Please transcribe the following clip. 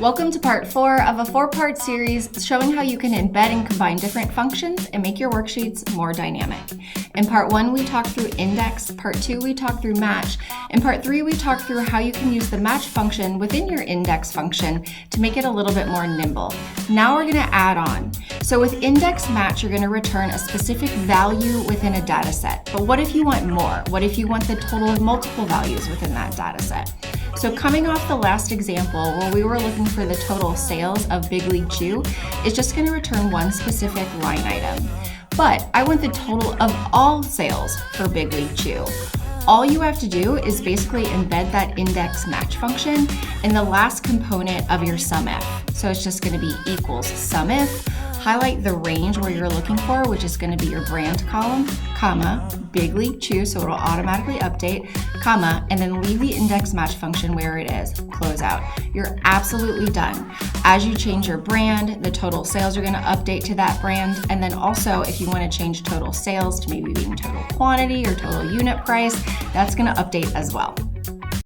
Welcome to part 4 of a 4-part series showing how you can embed and combine different functions and make your worksheets more dynamic. In part 1, we talked through index, part 2, we talked through match, in part 3, we talked through how you can use the match function within your index function to make it a little bit more nimble. Now we're going to add on. So with index match, you're going to return a specific value within a data set. But what if you want more? What if you want the total of multiple values within that data set? So coming off the last example where we were looking for the total sales of Big League Chew, it's just going to return one specific line item. But I want the total of all sales for Big League Chew. All you have to do is basically embed that index match function in the last component of your SUMIF. So it's just going to be equals SUMIF, highlight the range where you're looking for, which is going to be your brand column, comma, Big League Chew, so it'll automatically update, comma, and then leave the index match function where it is, close out. You're absolutely done. As you change your brand, the total sales are going to update to that brand, and then also if you want to change total sales to maybe being total quantity or total unit price, that's going to update as well.